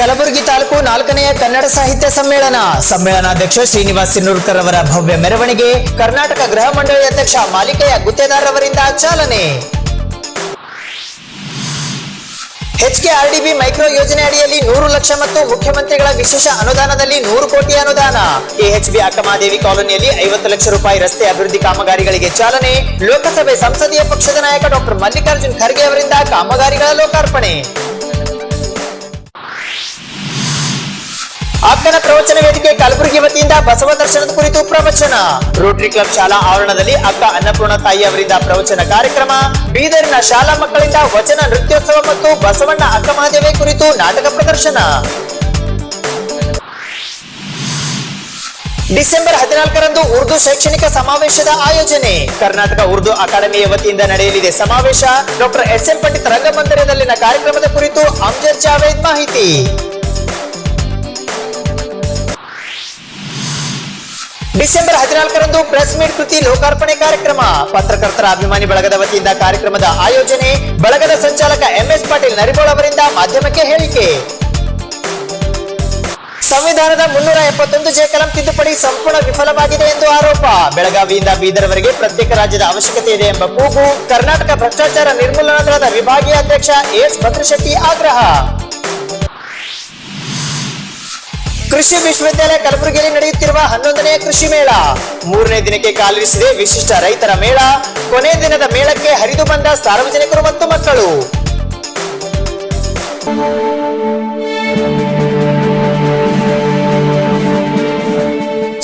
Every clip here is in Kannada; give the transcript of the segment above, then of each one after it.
ಕಲಬುರಗಿ ತಾಲೂಕು 4ನೇ ಕನ್ನಡ ಸಾಹಿತ್ಯ ಸಮ್ಮೇಳನಾಧ್ಯಕ್ಷ ಶ್ರೀನಿವಾಸ್ ಸಿನ್ನೂರ್ಕರ್ ಅವರ ಭವ್ಯ ಮೆರವಣಿಗೆ, ಕರ್ನಾಟಕ ಗೃಹ ಮಂಡಳಿ ಅಧ್ಯಕ್ಷ ಮಾಲಿಕೆಯ ಗುತ್ತೇದಾರ್ ಅವರಿಂದ ಚಾಲನೆ. HKRDB ಮೈಕ್ರೋ ಯೋಜನೆ ಅಡಿಯಲ್ಲಿ 100 ಲಕ್ಷ ಮತ್ತು ಮುಖ್ಯಮಂತ್ರಿಗಳ ವಿಶೇಷ ಅನುದಾನದಲ್ಲಿ 100 ಕೋಟಿ ಅನುದಾನ. KHB ಅಕ್ಕಮಹಾದೇವಿ ಕಾಲೋನಿಯಲ್ಲಿ 50 ಲಕ್ಷ ರೂಪಾಯಿ ರಸ್ತೆ ಅಭಿವೃದ್ಧಿ ಕಾಮಗಾರಿಗಳಿಗೆ ಚಾಲನೆ. ಲೋಕಸಭೆ ಸಂಸದೀಯ ಪಕ್ಷದ ನಾಯಕ ಡಾಕ್ಟರ್ ಮಲ್ಲಿಕಾರ್ಜುನ್ ಖರ್ಗೆ ಅವರಿಂದ ಕಾಮಗಾರಿಗಳ ಲೋಕಾರ್ಪಣೆ. ಅಕ್ಕನ ಪ್ರವಚನ ವೇದಿಕೆ ಕಲಬುರಗಿ ವತಿಯಿಂದ ಬಸವ ದರ್ಶನದ ಕುರಿತು ಪ್ರವಚನ. ರೋಟರಿ ಕ್ಲಬ್ ಶಾಲಾ ಆವರಣದಲ್ಲಿ ಅಕ್ಕ ಅನ್ನಪೂರ್ಣ ತಾಯಿ ಅವರಿಂದ ಪ್ರವಚನ ಕಾರ್ಯಕ್ರಮ. ಬೀದರಿನ ಶಾಲಾ ಮಕ್ಕಳಿಂದ ವಚನ ನೃತ್ಯೋತ್ಸವ ಮತ್ತು ಬಸವಣ್ಣ ಅಕ್ಕಮಹಾದೇವಿ ಕುರಿತು ನಾಟಕ ಪ್ರದರ್ಶನ. ಡಿಸೆಂಬರ್ 14ರಂದು ಉರ್ದು ಶೈಕ್ಷಣಿಕ ಸಮಾವೇಶದ ಆಯೋಜನೆ. ಕರ್ನಾಟಕ ಉರ್ದು ಅಕಾಡೆಮಿಯ ವತಿಯಿಂದ ನಡೆಯಲಿದೆ ಸಮಾವೇಶ. ಡಾಕ್ಟರ್ SM ಪಂಡಿತ್ ರಂಗಮಂದಿರದಲ್ಲಿನ ಕಾರ್ಯಕ್ರಮದ ಕುರಿತು ಅಮ್ಜದ್ ಜಾವೇದ್ ಮಾಹಿತಿ. ಡಿಸೆಂಬರ್ 14ರಂದು ಪ್ರೆಸ್ ಮೀಟ್ ಕೃತಿ ಲೋಕಾರ್ಪಣೆ ಕಾರ್ಯಕ್ರಮ. ಪತ್ರಕರ್ತರ ಅಭಿಮಾನಿ ಬಳಗದ ವತಿಯಿಂದ ಕಾರ್ಯಕ್ರಮದ ಆಯೋಜನೆ. ಬಳಗದ ಸಂಚಾಲಕ MS ಪಾಟೀಲ್ ನರಿಬೋಳ್ ಅವರಿಂದ ಮಾಧ್ಯಮಕ್ಕೆ ಹೇಳಿಕೆ. ಸಂವಿಧಾನದ 371 ಕಲಂ ತಿದ್ದುಪಡಿ ಸಂಪೂರ್ಣ ವಿಫಲವಾಗಿದೆ ಎಂದು ಆರೋಪ. ಬೆಳಗಾವಿಯಿಂದ ಬೀದರ್ವರೆಗೆ ಪ್ರತ್ಯೇಕ ರಾಜ್ಯದ ಅವಶ್ಯಕತೆ ಇದೆ ಎಂಬ ಕೂಗು. ಕರ್ನಾಟಕ ಭ್ರಷ್ಟಾಚಾರ ನಿರ್ಮೂಲನಾ ದಳದ ವಿಭಾಗೀಯ ಅಧ್ಯಕ್ಷ AS ಭದ್ರಶೆಟ್ಟಿ ಆಗ್ರಹ. ಕೃಷಿ ವಿಶ್ವವಿದ್ಯಾಲಯ ಕಲಬುರಗಿಯಲ್ಲಿ ನಡೆಯುತ್ತಿರುವ 11ನೇ ಕೃಷಿ ಮೇಳ 3ನೇ ದಿನಕ್ಕೆ ಕಾಲಿರಿಸಿದೆ ವಿಶಿಷ್ಟ ರೈತರ ಮೇಳ. ಕೊನೆ ದಿನದ ಮೇಳಕ್ಕೆ ಹರಿದು ಬಂದ ಸಾರ್ವಜನಿಕರು ಮತ್ತು ಮಕ್ಕಳು.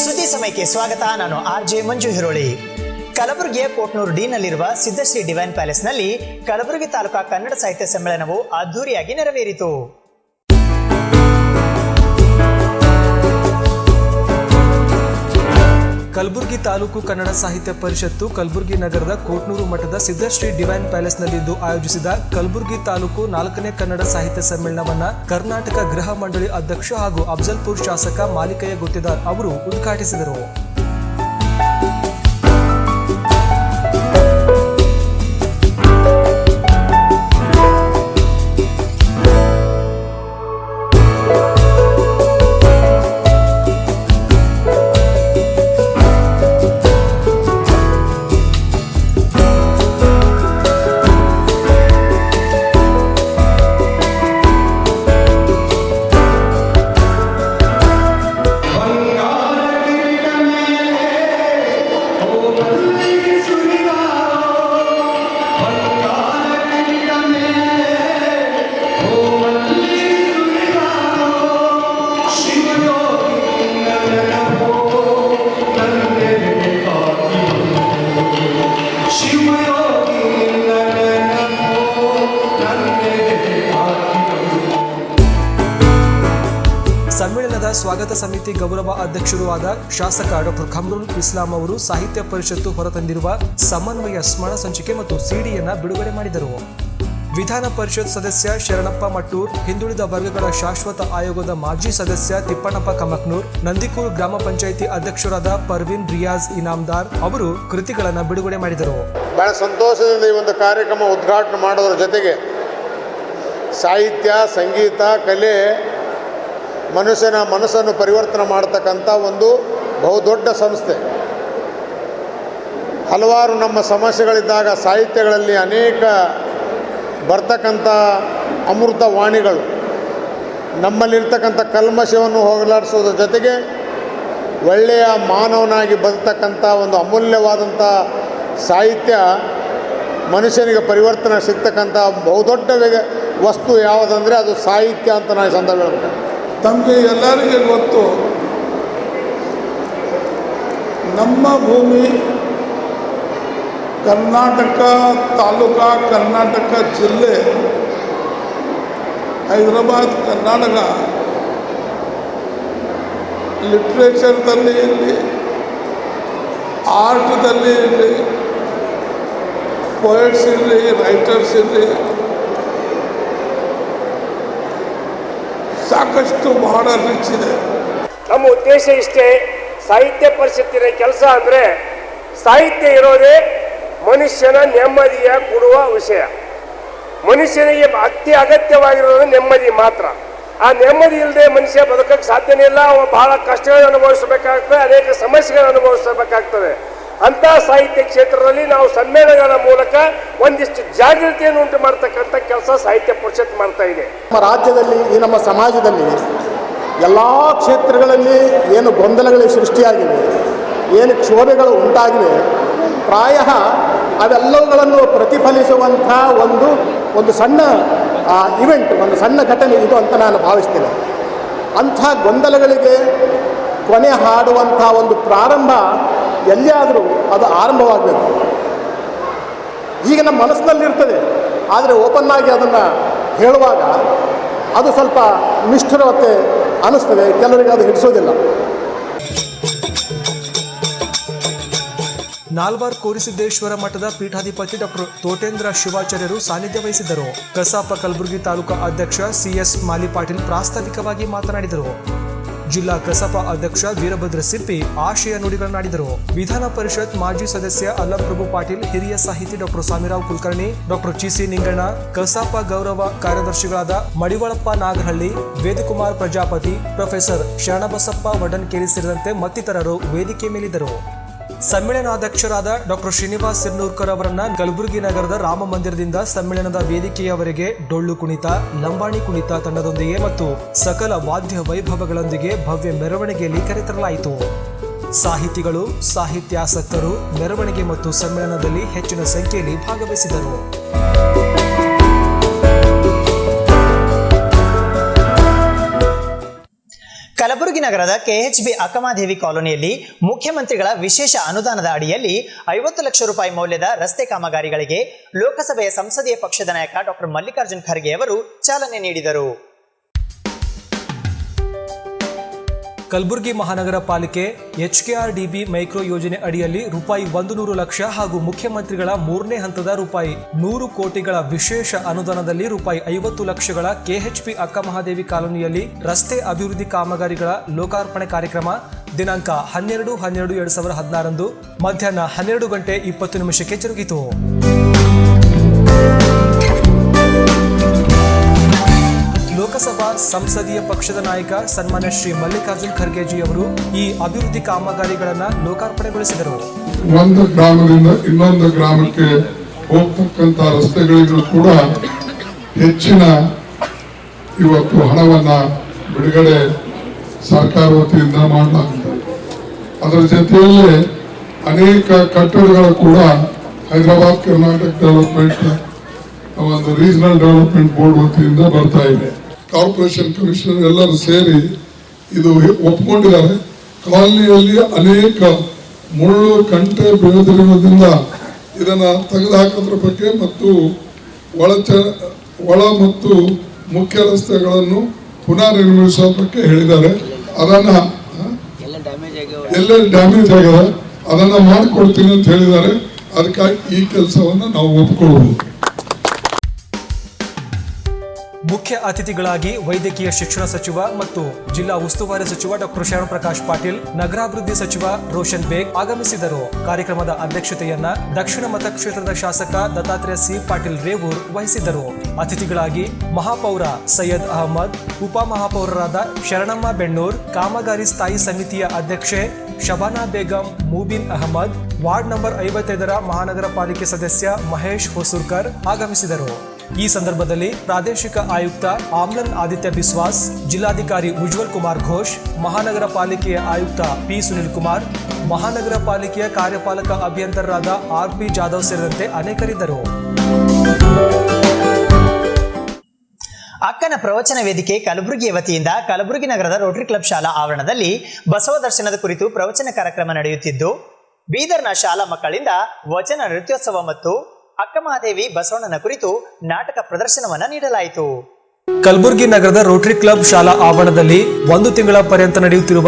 ಸುದ್ದಿ ಸಮಯಕ್ಕೆ ಸ್ವಾಗತ. ನಾನು RJ ಮಂಜು ಹಿರೋಳಿ. ಕಲಬುರಗಿಯ ಕೋಟ್ನೂರು ಡಿನಲ್ಲಿರುವ ಸಿದ್ಧಶ್ರೀ ಡಿವೈನ್ ಪ್ಯಾಲೇಸ್ನಲ್ಲಿ ಕಲಬುರಗಿ ತಾಲೂಕಾ ಕನ್ನಡ ಸಾಹಿತ್ಯ ಸಮ್ಮೇಳನವು ಅದ್ದೂರಿಯಾಗಿ ನೆರವೇರಿತು. ಕಲಬುರಗಿ ತಾಲೂಕು ಕನ್ನಡ ಸಾಹಿತ್ಯ ಪರಿಷತ್ತು ಕಲಬುರಗಿ ನಗರದ ಕೋಟ್ನೂರು ಮಠದ ಸಿದ್ಧಶ್ರೀ ಡಿವೈನ್ ಪ್ಯಾಲೇಸ್ನಲ್ಲಿಂದು ಆಯೋಜಿಸಿದ ಕಲಬುರಗಿ ತಾಲೂಕು 4ನೇ ಕನ್ನಡ ಸಾಹಿತ್ಯ ಸಮ್ಮೇಳನವನ್ನ ಕರ್ನಾಟಕ ಗೃಹ ಮಂಡಳಿ ಅಧ್ಯಕ್ಷ ಹಾಗೂ ಅಫಜಲ್ಪುರ್ ಶಾಸಕ ಮಾಲಿಕೆಯ ಗುತ್ತೇದಾರ್ ಅವರು ಉದ್ಘಾಟಿಸಿದರು. ಸಮ್ಮೇಳನದ ಸ್ವಾಗತ ಸಮಿತಿ ಗೌರವ ಅಧ್ಯಕ್ಷರೂ ಆದ ಶಾಸಕ ಡಾಕ್ಟರ್ ಖಮ್ರುಲ್ ಇಸ್ಲಾಂ ಅವರು ಸಾಹಿತ್ಯ ಪರಿಷತ್ತು ಹೊರತಂದಿರುವ ಸಮನ್ವಯ ಸ್ಮರಣ ಸಂಚಿಕೆ ಮತ್ತು ಸಿಡಿಯನ್ನ ಬಿಡುಗಡೆ ಮಾಡಿದರು. ವಿಧಾನ ಪರಿಷತ್ ಸದಸ್ಯ ಶರಣಪ್ಪ ಮಟ್ಟೂರ್, ಹಿಂದುಳಿದ ವರ್ಗಗಳ ಶಾಶ್ವತ ಆಯೋಗದ ಮಾಜಿ ಸದಸ್ಯ ತಿಪ್ಪಣ್ಣಪ್ಪ ಕಮಕ್ನೂರ್, ನಂದಿಕೂರು ಗ್ರಾಮ ಪಂಚಾಯಿತಿ ಅಧ್ಯಕ್ಷರಾದ ಪರ್ವೀನ್ ರಿಯಾಜ್ ಇನಾಮ್ದಾರ್ ಅವರು ಕೃತಿಗಳನ್ನು ಬಿಡುಗಡೆ ಮಾಡಿದರು. ಬಹಳ ಸಂತೋಷದಿಂದ ಈ ಒಂದು ಕಾರ್ಯಕ್ರಮ ಉದ್ಘಾಟನೆ ಮಾಡೋದ್ರ ಜೊತೆಗೆ ಸಾಹಿತ್ಯ, ಸಂಗೀತ, ಕಲೆ ಮನುಷ್ಯನ ಮನಸ್ಸನ್ನು ಪರಿವರ್ತನೆ ಮಾಡತಕ್ಕಂಥ ಒಂದು ಬಹುದೊಡ್ಡ ಸಂಸ್ಥೆ. ಹಲವಾರು ನಮ್ಮ ಸಮಸ್ಯೆಗಳಿದ್ದಾಗ ಸಾಹಿತ್ಯಗಳಲ್ಲಿ ಅನೇಕ ಬರ್ತಕ್ಕಂಥ ಅಮೃತ ವಾಣಿಗಳು ನಮ್ಮಲ್ಲಿರ್ತಕ್ಕಂಥ ಕಲ್ಮಶವನ್ನು ಹೋಗಲಾಡಿಸೋದ್ರ ಜೊತೆಗೆ ಒಳ್ಳೆಯ ಮಾನವನಾಗಿ ಬದುಕ್ತಕ್ಕಂಥ ಒಂದು ಅಮೂಲ್ಯವಾದಂಥ ಸಾಹಿತ್ಯ ಮನುಷ್ಯನಿಗೆ ಪರಿವರ್ತನೆ ಸಿಗ್ತಕ್ಕಂಥ ಬಹುದೊಡ್ಡ ವಸ್ತು ಯಾವುದಂದರೆ ಅದು ಸಾಹಿತ್ಯ ಅಂತ ನಾನು ಸಂದರ್ಭ ಹೇಳ್ತೇನೆ. ತಮಗೆ ಎಲ್ಲರಿಗೆ ಗೊತ್ತು, ನಮ್ಮ ಭೂಮಿ ಕರ್ನಾಟಕ ತಾಲೂಕಾ, ಕರ್ನಾಟಕ ಜಿಲ್ಲೆ, ಹೈದರಾಬಾದ್, ಕರ್ನಾಟಕ ಲಿಟ್ರೇಚರ್ದಲ್ಲಿ ಇರಲಿ, ಆರ್ಟ್ದಲ್ಲಿ ಇರಲಿ, ಪೊಯೆಟ್ಸ್ ಇರಲಿ, ರೈಟರ್ಸ್ ಇರಲಿ, ಸಾಕಷ್ಟು ಬಹಳ ರಿಚ್ ಇದೆ. ನಮ್ಮ ಉದ್ದೇಶ ಇಷ್ಟೇ. ಸಾಹಿತ್ಯ ಪರಿಷತ್ತಿನ ಕೆಲಸ ಅಂದರೆ ಸಾಹಿತ್ಯ ಇರೋದೇ ಮನುಷ್ಯನ ನೆಮ್ಮದಿಯ ಕೊಡುವ ವಿಷಯ. ಮನುಷ್ಯನಿಗೆ ಅತಿ ಅಗತ್ಯವಾಗಿರೋದು ನೆಮ್ಮದಿ ಮಾತ್ರ. ಆ ನೆಮ್ಮದಿ ಇಲ್ಲದೆ ಮನುಷ್ಯ ಬದುಕಕ್ಕೆ ಸಾಧ್ಯನೇ ಇಲ್ಲ. ಅವ ಬಹಳ ಕಷ್ಟಗಳನ್ನು ಅನುಭವಿಸಬೇಕಾಗ್ತದೆ, ಅನೇಕ ಸಮಸ್ಯೆಗಳನ್ನು ಅನುಭವಿಸಬೇಕಾಗ್ತದೆ. ಅಂತ ಸಾಹಿತ್ಯ ಕ್ಷೇತ್ರದಲ್ಲಿ ನಾವು ಸಮ್ಮೇಳನಗಳ ಮೂಲಕ ಒಂದಿಷ್ಟು ಜಾಗೃತಿಯನ್ನು ಉಂಟು ಮಾಡ್ತಕ್ಕಂಥ ಕೆಲಸ ಸಾಹಿತ್ಯ ಪರಿಷತ್ ಮಾಡ್ತಾ ಇದೆ. ನಮ್ಮ ರಾಜ್ಯದಲ್ಲಿ, ಈ ನಮ್ಮ ಸಮಾಜದಲ್ಲಿ ಎಲ್ಲ ಕ್ಷೇತ್ರಗಳಲ್ಲಿ ಏನು ಗೊಂದಲಗಳು ಸೃಷ್ಟಿಯಾಗಿವೆ, ಏನು ಕ್ಷೋಭೆಗಳು ಉಂಟಾಗಿವೆ, ಪ್ರಾಯ ಅವೆಲ್ಲವುಗಳನ್ನು ಪ್ರತಿಫಲಿಸುವಂಥ ಒಂದು ಸಣ್ಣ ಇವೆಂಟ್, ಒಂದು ಸಣ್ಣ ಘಟನೆ ಇದು ಅಂತ ನಾನು ಭಾವಿಸ್ತೇನೆ. ಅಂಥ ಗೊಂದಲಗಳಿಗೆ ಕೊನೆ ಹಾಡುವಂಥ ಒಂದು ಪ್ರಾರಂಭ ಎಲ್ಲಿಯಾದರೂ ಅದು ಆರಂಭವಾಗಬೇಕು. ಈಗ ನಮ್ಮ ಮನಸ್ಸಿನಲ್ಲಿರ್ತದೆ, ಆದರೆ ಓಪನ್ ಆಗಿ ಅದನ್ನು ಹೇಳುವಾಗ ಅದು ಸ್ವಲ್ಪ ನಿಷ್ಠುರತೆ ಅನ್ನಿಸ್ತದೆ, ಕೆಲವರಿಗೆ ಅದು ಹಿಡಿಸೋದಿಲ್ಲ. ನಾಲ್ವಾರ್ ಕೋರಿಸಿದ್ದೇಶ್ವರ ಮಠದ ಪೀಠಾಧಿಪತಿ ಡಾಕ್ಟರ್ ತೋಟೇಂದ್ರ ಶಿವಾಚಾರ್ಯರು ಸಾನ್ನಿಧ್ಯ ವಹಿಸಿದ್ದರು. ಕಸಾಪ ಕಲಬುರಗಿ ತಾಲೂಕಾ ಅಧ್ಯಕ್ಷ ಸಿಎಸ್ ಮಾಲಿ ಪಾಟೀಲ್ ಪ್ರಾಸ್ತಾವಿಕವಾಗಿ ಮಾತನಾಡಿದರು. ಜಿಲ್ಲಾ ಕಸಾಪ ಅಧ್ಯಕ್ಷ ವೀರಭದ್ರ ಸಿಪ್ಪಿ ಆಶಯ ನುಡಿಗಳನ್ನಾಡಿದರು. ವಿಧಾನ ಪರಿಷತ್ ಮಾಜಿ ಸದಸ್ಯ ಅಲ್ಲಂಪ್ರಭು ಪಾಟೀಲ್, ಹಿರಿಯ ಸಾಹಿತಿ ಡಾಕ್ಟರ್ ಸ್ವಾಮಿರಾವ್ ಕುಲಕರ್ಣಿ, ಡಾಕ್ಟರ್ ಚಿಸಿ ನಿಂಗಣ್ಣ, ಕಸಾಪ ಗೌರವ ಕಾರ್ಯದರ್ಶಿಗಳಾದ ಮಡಿವಳಪ್ಪ ನಾಗರಹಳ್ಳಿ, ವೇದಕುಮಾರ್ ಪ್ರಜಾಪತಿ, ಪ್ರೊಫೆಸರ್ ಶರಣಬಸಪ್ಪ ವಡನ್ಕೇರಿ ಸೇರಿದಂತೆ ಮತ್ತಿತರರು ವೇದಿಕೆ ಮೇಲಿದ್ದರು. ಸಮ್ಮೇಳನಾಧ್ಯಕ್ಷರಾದ ಡಾಕ್ಟರ್ ಶ್ರೀನಿವಾಸ್ ಸಿರ್ನೂರ್ಕರ್ ಅವರನ್ನ ಕಲಬುರಗಿ ನಗರದ ರಾಮ ಮಂದಿರದಿಂದ ಸಮ್ಮೇಳನದ ವೇದಿಕೆಯವರೆಗೆ ಡೊಳ್ಳು ಕುಣಿತ, ಲಂಬಾಣಿ ಕುಣಿತ ತಂಡದೊಂದಿಗೆ ಮತ್ತು ಸಕಲ ವಾದ್ಯ ವೈಭವಗಳೊಂದಿಗೆ ಭವ್ಯ ಮೆರವಣಿಗೆಯಲ್ಲಿ ಕರೆತರಲಾಯಿತು. ಸಾಹಿತಿಗಳು, ಸಾಹಿತ್ಯಾಸಕ್ತರು ಮೆರವಣಿಗೆ ಮತ್ತು ಸಮ್ಮೇಳನದಲ್ಲಿ ಹೆಚ್ಚಿನ ಸಂಖ್ಯೆಯಲ್ಲಿ ಭಾಗವಹಿಸಿದರು. ಕಲಬುರಗಿ ನಗರದ ಕೆಎಚ್ಬಿ ಅಕ್ಕಮಹಾದೇವಿ ಕಾಲೋನಿಯಲ್ಲಿ ಮುಖ್ಯಮಂತ್ರಿಗಳ ವಿಶೇಷ ಅನುದಾನದ ಅಡಿಯಲ್ಲಿ 50 ಲಕ್ಷ ರೂಪಾಯಿ ಮೌಲ್ಯದ ರಸ್ತೆ ಕಾಮಗಾರಿಗಳಿಗೆ ಲೋಕಸಭೆಯ ಸಂಸದೀಯ ಪಕ್ಷದ ನಾಯಕ ಡಾಕ್ಟರ್ ಮಲ್ಲಿಕಾರ್ಜುನ್ ಖರ್ಗೆ ಅವರು ಚಾಲನೆ ನೀಡಿದರು. ಕಲಬುರಗಿ ಮಹಾನಗರ ಪಾಲಿಕೆ HKRDB ಮೈಕ್ರೋ ಯೋಜನೆ ಅಡಿಯಲ್ಲಿ ರೂಪಾಯಿ 100 ಲಕ್ಷ ಹಾಗೂ ಮುಖ್ಯಮಂತ್ರಿಗಳ 3ನೇ ಹಂತದ ರೂಪಾಯಿ 100 ಕೋಟಿಗಳ ವಿಶೇಷ ಅನುದಾನದಲ್ಲಿ ರೂಪಾಯಿ 50 ಲಕ್ಷಗಳ ಕೆಎಚ್ಪಿ ಅಕ್ಕಮಹಾದೇವಿ ಕಾಲೋನಿಯಲ್ಲಿ ರಸ್ತೆ ಅಭಿವೃದ್ಧಿ ಕಾಮಗಾರಿಗಳ ಲೋಕಾರ್ಪಣೆ ಕಾರ್ಯಕ್ರಮ ದಿನಾಂಕ 12/12/2016 ಮಧ್ಯಾಹ್ನ 12:20 ಜರುಗಿತು. ಲೋಕಸಭಾ ಸಂಸದೀಯ ಪಕ್ಷದ ನಾಯಕ ಸನ್ಮಾನ್ಯ ಶ್ರೀ ಮಲ್ಲಿಕಾರ್ಜುನ್ ಖರ್ಗೆಜಿ ಅವರು ಈ ಅಭಿವೃದ್ಧಿ ಕಾಮಗಾರಿಗಳನ್ನು ಲೋಕಾರ್ಪಣೆಗೊಳಿಸಿದರು. ಒಂದು ಗ್ರಾಮದಿಂದ ಇನ್ನೊಂದು ಗ್ರಾಮಕ್ಕೆ ಹೋಗ್ತಕ್ಕಂಥ ರಸ್ತೆಗಳಿಗೂ ಕೂಡ ಹೆಚ್ಚಿನ ಇವತ್ತು ಹಣವನ್ನ ಬಿಡುಗಡೆ ಸರ್ಕಾರ ವತಿಯಿಂದ ಮಾಡಲಾಗಿದೆ. ಅದರ ಜೊತೆಯಲ್ಲಿ ಅನೇಕ ಕಟ್ಟಡಗಳು ಕೂಡ ಹೈದರಾಬಾದ್ ಕರ್ನಾಟಕ ಡೆವಲಪ್ಮೆಂಟ್ ಒಂದು ರೀಜನಲ್ ಡೆವಲಪ್ಮೆಂಟ್ ಬೋರ್ಡ್ ವತಿಯಿಂದ ಬರ್ತಾ ಇದೆ. ಕಾರ್ಪೊರೇಷನ್ ಕಮಿಷನರ್ ಎಲ್ಲರೂ ಸೇರಿ ಇದು ಒಪ್ಕೊಂಡಿದ್ದಾರೆ. ಕಾಲನಿಯಲ್ಲಿ ಅನೇಕ ಮುಳ್ಳು ಕಂಟೆ ಬೆಳೆದಿರುವುದರಿಂದ ಇದನ್ನ ತೆಗೆದುಹಾಕೋದ್ರ ಬಗ್ಗೆ ಮತ್ತು ಒಳ ಮತ್ತು ಮುಖ್ಯ ರಸ್ತೆಗಳನ್ನು ಪುನಃ ನಿರ್ಮಿಸುವ ಬಗ್ಗೆ ಹೇಳಿದ್ದಾರೆ. ಅದನ್ನ ಎಲ್ಲ ಡ್ಯಾಮೇಜ್ ಆಗಿದೆ, ಅದನ್ನ ಮಾಡಿಕೊಡ್ತೀನಿ ಅಂತ ಹೇಳಿದ್ದಾರೆ. ಅದಕ್ಕಾಗಿ ಈ ಕೆಲಸವನ್ನು ನಾವು ಒಪ್ಕೊಳ್ಬಹುದು. ಮುಖ್ಯ ಅತಿಥಿಗಳಾಗಿ ವೈದ್ಯಕೀಯ ಶಿಕ್ಷಣ ಸಚಿವ ಮತ್ತು ಜಿಲ್ಲಾ ಉಸ್ತುವಾರಿ ಸಚಿವ ಡಾಕ್ಟರ್ ಶರಣ ಪ್ರಕಾಶ್ ಪಾಟೀಲ್, ನಗರಾಭಿವೃದ್ಧಿ ಸಚಿವ ರೋಷನ್ ಬೇಗ್ ಆಗಮಿಸಿದರು. ಕಾರ್ಯಕ್ರಮದ ಅಧ್ಯಕ್ಷತೆಯನ್ನ ದಕ್ಷಿಣ ಮತಕ್ಷೇತ್ರದ ಶಾಸಕ ದತ್ತಾತ್ರೇಯ ಸಿ ಪಾಟೀಲ್ ರೇವೂರ್ ವಹಿಸಿದ್ದರು. ಅತಿಥಿಗಳಾಗಿ ಮಹಾಪೌರ ಸೈಯದ್ ಅಹಮದ್, ಉಪಮಹಾಪೌರರಾದ ಶರಣಮ್ಮ ಬೆಣ್ಣೂರ್, ಕಾಮಗಾರಿ ಸ್ಥಾಯಿ ಸಮಿತಿಯ ಅಧ್ಯಕ್ಷೆ ಶಬಾನಾ ಬೇಗಂ ಮೂಬಿನ್ ಅಹಮದ್, ವಾರ್ಡ್ ನಂಬರ್ 55ರ ಮಹಾನಗರ ಪಾಲಿಕೆ ಸದಸ್ಯ ಮಹೇಶ್ ಹೊಸೂರ್ಕರ್ ಆಗಮಿಸಿದರು. ಈ ಸಂದರ್ಭದಲ್ಲಿ ಪ್ರಾದೇಶಿಕ ಆಯುಕ್ತ ಆಮ್ಲನ್ ಆದಿತ್ಯ ಬಿಸ್ವಾಸ್, ಜಿಲ್ಲಾಧಿಕಾರಿ ಉಜ್ವಲ್ ಕುಮಾರ್ ಘೋಷ್, ಮಹಾನಗರ ಪಾಲಿಕೆಯ ಆಯುಕ್ತ ಪಿ ಸುನಿಲ್ ಕುಮಾರ್, ಮಹಾನಗರ ಪಾಲಿಕೆಯ ಕಾರ್ಯಪಾಲಕ ಅಭಿಯಂತರರಾದ RP ಜಾಧವ್ ಸೇರಿದಂತೆ ಅನೇಕರಿದ್ದರು. ಅಕ್ಕನ ಪ್ರವಚನ ವೇದಿಕೆ ಕಲಬುರಗಿಯ ವತಿಯಿಂದ ಕಲಬುರಗಿ ನಗರದ ರೋಟರಿ ಕ್ಲಬ್ ಶಾಲಾ ಆವರಣದಲ್ಲಿ ಬಸವ ದರ್ಶನದ ಕುರಿತು ಪ್ರವಚನ ಕಾರ್ಯಕ್ರಮ ನಡೆಯುತ್ತಿದ್ದು, ಬೀದರ್ನ ಶಾಲಾ ಮಕ್ಕಳಿಂದ ವಚನ ನೃತ್ಯೋತ್ಸವ ಮತ್ತು ಅಕ್ಕಮಹಾದೇವಿ ಬಸವಣ್ಣನ ಕುರಿತು ನಾಟಕ ಪ್ರದರ್ಶನವನ್ನ ನೀಡಲಾಯಿತು. ಕಲಬುರಗಿ ನಗರದ ರೋಟರಿ ಕ್ಲಬ್ ಶಾಲಾ ಆವರಣದಲ್ಲಿ 1 ತಿಂಗಳ ಪರ್ಯಂತ ನಡೆಯುತ್ತಿರುವ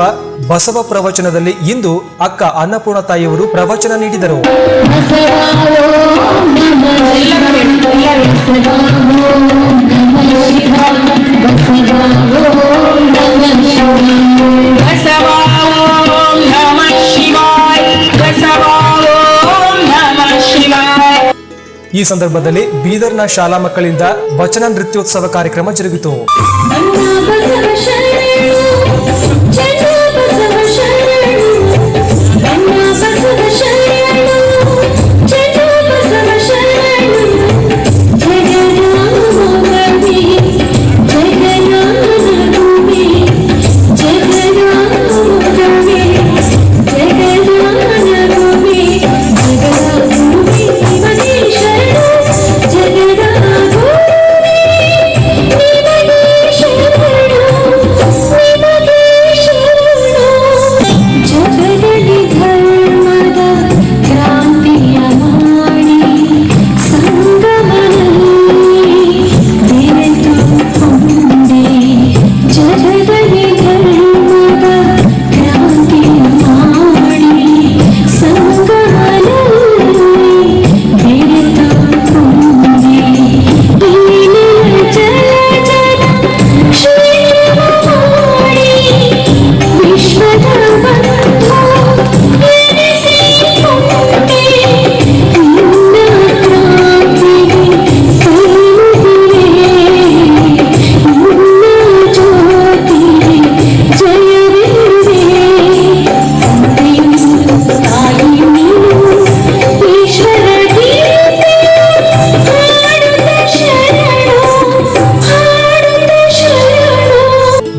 ಬಸವ ಪ್ರವಚನದಲ್ಲಿ ಇಂದು ಅಕ್ಕ ಅನ್ನಪೂರ್ಣ ತಾಯಿಯವರು ಪ್ರವಚನ ನೀಡಿದರು. ಈ ಸಂದರ್ಭದಲ್ಲಿ ಬೀದರ್ನ ಶಾಲಾ ಮಕ್ಕಳಿಂದ ವಚನ ನೃತ್ಯೋತ್ಸವ ಕಾರ್ಯಕ್ರಮ ಜರುಗಿತು.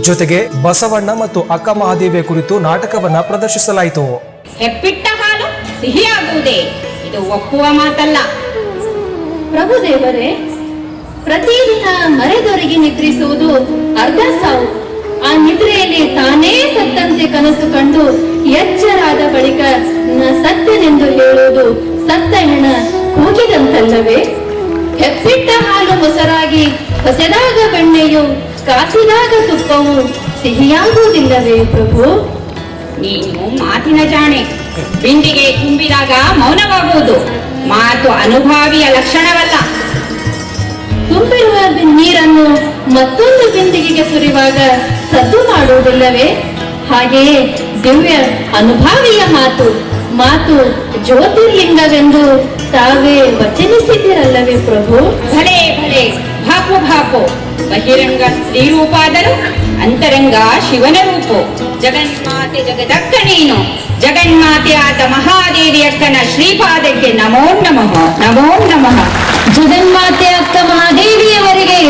ಜೊತೆಗೆ ಬಸವಣ್ಣ ಮತ್ತು ಅಕ್ಕ ಮಹಾದೇವಿಯ ಕುರಿತು ನಾಟಕವನ್ನ ಪ್ರದರ್ಶಿಸಲಾಯಿತು. ಹೆಪ್ಪಿಟ್ಟ ಹಾಲು ಸಿಹಿಯಾಗುವುದೇ, ಇದು ಒಪ್ಪುವ ಮಾತಲ್ಲ. ಪ್ರಭುದೇವರೇ, ಪ್ರತಿದಿನ ಮರೆದೊರಗಿ ನಿದ್ರಿಸುವುದು ಅರ್ಧ ಸಾವು. ಆ ನಿದ್ರೆಯಲ್ಲಿ ತಾನೇ ಸತ್ತಂತೆ ಕನಸು ಕಂಡು ಎಚ್ಚರಾದ ಬಳಿಕ ಸತ್ಯನೆಂದು ಹೇಳುವುದು ಸತ್ತ ಹೆಣ ಕೂಗಿದಂತಲ್ಲವೇ? ಹೆಪ್ಪಿಟ್ಟ ಹಾಲು ಮೊಸರಾಗಿ ಹೊಸೆದಾಗ ಬೆಣ್ಣೆಯು ಕಾಸಿದಾಗ ತುಪ್ಪವು ಸಿಹಿಯಾಗುವುದಿಲ್ಲವೇ ಪ್ರಭು? ನೀನು ಮಾತಿನ ಜಾಣೆ. ಬಿಂದಿಗೆ ತುಂಬಿದಾಗ ಮೌನವಾಗುವುದು ಮಾತು ಅನುಭಾವಿಯ ಲಕ್ಷಣವಲ್ಲ. ತುಂಬಿರುವ ನೀರನ್ನು ಮತ್ತೊಂದು ಬಿಂದಿಗೆಗೆ ಸುರಿಯುವಾಗ ಸದ್ದು ಮಾಡುವುದಿಲ್ಲವೇ? ಹಾಗೆಯೇ ದಿವ್ಯ ಅನುಭಾವಿಯ ಮಾತು ಮಾತು ಜ್ಯೋತಿರ್ಲಿಂಗವೆಂದು ತಾವೇ ವಚನಿಸಿದಿರಲ್ಲವೇ ಪ್ರಭು? ಭಲೆ ಭಲೆ, ಭಾಪು ಭಾಪು. ಬಹಿರಂಗ ಸ್ತ್ರೀ ರೂಪಾದರೂ ಅಂತರಂಗ ಶಿವನ ರೂಪು. ಜಗನ್ಮಾತೆ ಜಗದಕ್ಕ ನೀನು, ಜಗನ್ಮಾತೆಯಾದ ಮಹಾದೇವಿ ಅಕ್ಕನ ಶ್ರೀಪಾದಕ್ಕೆ ನಮೋ ನಮಃ, ನಮೋ ನಮಃ. ಜಗನ್ಮಾತೆ ಅಕ್ಕ ಮಹಾದೇವಿಯವರಿಗೆ,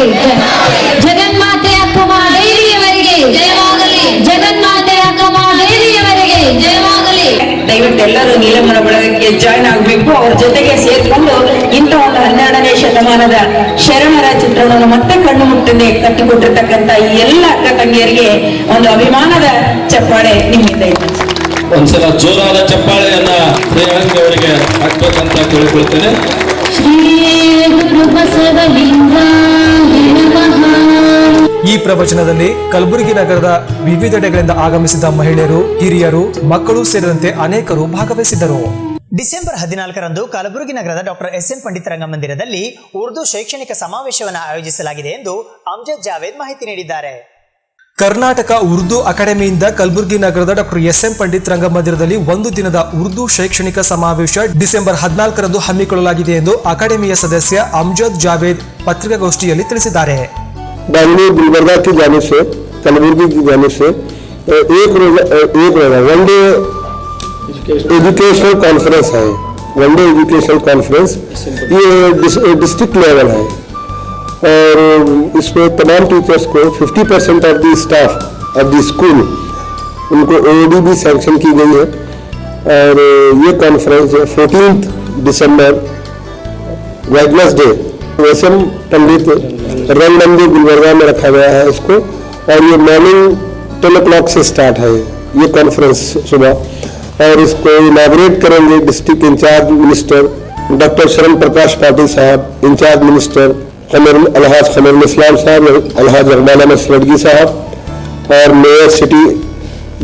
ಜಗನ್ಮಾತೆ ಅಕ್ಕ ಮಹಾದೇವಿಯವರಿಗೆ ಜಯವಾಗಲಿ, ಜಗನ್ಮಾತೆ ಅಕ್ಕ ಮಹಾದೇವಿಯವರಿಗೆ ಜಯವಾಗಲಿ. ದಯವಿಟ್ಟು ಎಲ್ಲರೂ ನೀಲಮರ ಬಳಗಕ್ಕೆ ಜಾಯ್ನ್ ಆಗಬೇಕು. ಅವ್ರ ಜೊತೆಗೆ ಸೇರ್ಕೊಂಡು ಇಂಥ ಒಂದು 12ನೇ ಶತಮಾನದ ಶರಣರ ಚಿತ್ರಣವನ್ನು ಮತ್ತೆ ಕಣ್ಣು ಮುಟ್ಟದೆ ಕಟ್ಟಿಕೊಟ್ಟಿರ್ತಕ್ಕಂಥ ಈ ಎಲ್ಲ ಅಕ್ಕ ತಂಗಿಯರಿಗೆ ಒಂದು ಅಭಿಮಾನದ ಚಪ್ಪಾಳೆ ನಿಮ್ಮಿಂದ ಇದೆ. ಒಂದ್ಸಲ ಜೋರಾದ ಚಪ್ಪಾಳೆಯನ್ನ ಶ್ರೀರಂಗ ಅವರಿಗೆ ಹಾಕ್ಬೇಕಂತ ಕೇಳಿಕೊಳ್ತೇನೆ. ಈ ಪ್ರವಚನದಲ್ಲಿ ಕಲಬುರಗಿ ನಗರದ ವಿವಿಧೆಡೆಗಳಿಂದ ಆಗಮಿಸಿದ ಮಹಿಳೆಯರು, ಹಿರಿಯರು, ಮಕ್ಕಳು ಸೇರಿದಂತೆ ಅನೇಕರು ಭಾಗವಹಿಸಿದ್ದರು. ಡಿಸೆಂಬರ್ 14ರಂದು ಕಲಬುರಗಿ ನಗರದ ಡಾಕ್ಟರ್ ಎಸ್.ಎನ್. ಪಂಡಿತ್ ರಂಗಮಂದಿರದಲ್ಲಿ ಉರ್ದು ಶೈಕ್ಷಣಿಕ ಸಮಾವೇಶವನ್ನು ಆಯೋಜಿಸಲಾಗಿದೆ ಎಂದು ಅಮ್ಜದ್ ಜಾವೇದ್ ಮಾಹಿತಿ ನೀಡಿದ್ದಾರೆ. ಕರ್ನಾಟಕ ಉರ್ದು ಅಕಾಡೆಮಿಯಿಂದ ಕಲಬುರಗಿ ನಗರದ ಡಾಕ್ಟರ್ ಎಸ್.ಎನ್. ಪಂಡಿತ್ ರಂಗಮಂದಿರದಲ್ಲಿ ಒಂದು ದಿನದ ಉರ್ದು ಶೈಕ್ಷಣಿಕ ಸಮಾವೇಶ ಡಿಸೆಂಬರ್ 14ರಂದು ಹಮ್ಮಿಕೊಳ್ಳಲಾಗಿದೆ ಎಂದು ಅಕಾಡೆಮಿಯ ಸದಸ್ಯ ಅಮ್ಜದ್ ಜಾವೇದ್ ಪತ್ರಿಕಾಗೋಷ್ಠಿಯಲ್ಲಿ ತಿಳಿಸಿದ್ದಾರೆ. बेंगलुरु गुलबर्गा की जाने से, कलबुर्गी की जाने से एक रोजा वनडे एजुकेशनल कॉन्फ्रेंस है. वनडे एजुकेशनल कॉन्फ्रेंस ये डिस्ट्रिक्ट लेवल है और इसमें तमाम टीचर्स को 50% of the staff of the school उनको AOD भी सैंक्शन की गई है. और ये कॉन्फ्रेंस 14 दिसंबर वेडनेसडे एस.एन. पंडित रंग मंदिर गुलबर्गा में रखा गया है इसको. और ये मॉर्निंग 10 o'clock से स्टार्ट है ये कॉन्फ्रेंस सुबह. और इसको इनाग्रेट करेंगे डिस्ट्रिक्ट इंचार्ज मिनिस्टर डॉक्टर शरण प्रकाश पाटिल साहब, इंचार्ज मिनिस्टर अलहाज खमरुल इस्लाम साहब, अलहाज रहमाना मसलडगी साहब और मेयर सिटी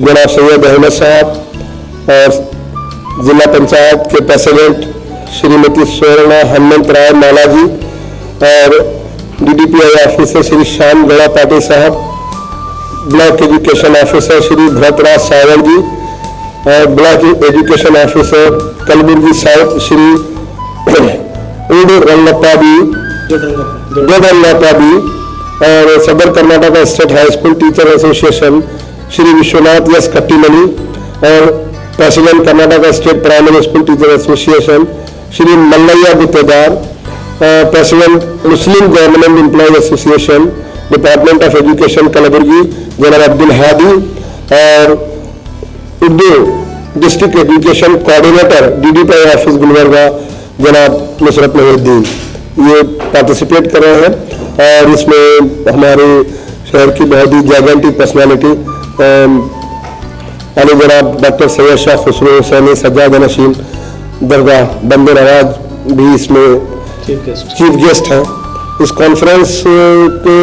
जनाब सैयद अहमद साहब और जिला पंचायत के प्रेसिडेंट श्रीमती स्वर्णा हनुमंत राय माला जी और DDPI ऑफिसर श्री श्याम गड़ा पाटिल साहब, block education officer Shri Bharatraj Saval ji और block education officer Kalaburagi south Shri Dodallappa B, और सदर Karnataka state high school teacher association Shri Vishwanath S Kattimani, और president Karnataka state primary school teacher association Shri Mallayya Guttedar, president Muslim government employee association department of education Kalaburagi जनाब अब्दुल हादी, और Urdu district education coordinator DDPI office Gulbarga जनाब नुसरत नजरुद्दीन ये पार्टिसिपेट कर रहे हैं। और इसमें हमारे शहर की बहुत ही जायंटिक पर्सनालिटी अली जनाब डॉक्टर सैयद शाह खुसरो हुसैनी सज्जाद नशीन दरगाह बंदे नवाज भी इसमें चीफ गेस्ट हैं। इस कॉन्फ्रेंस को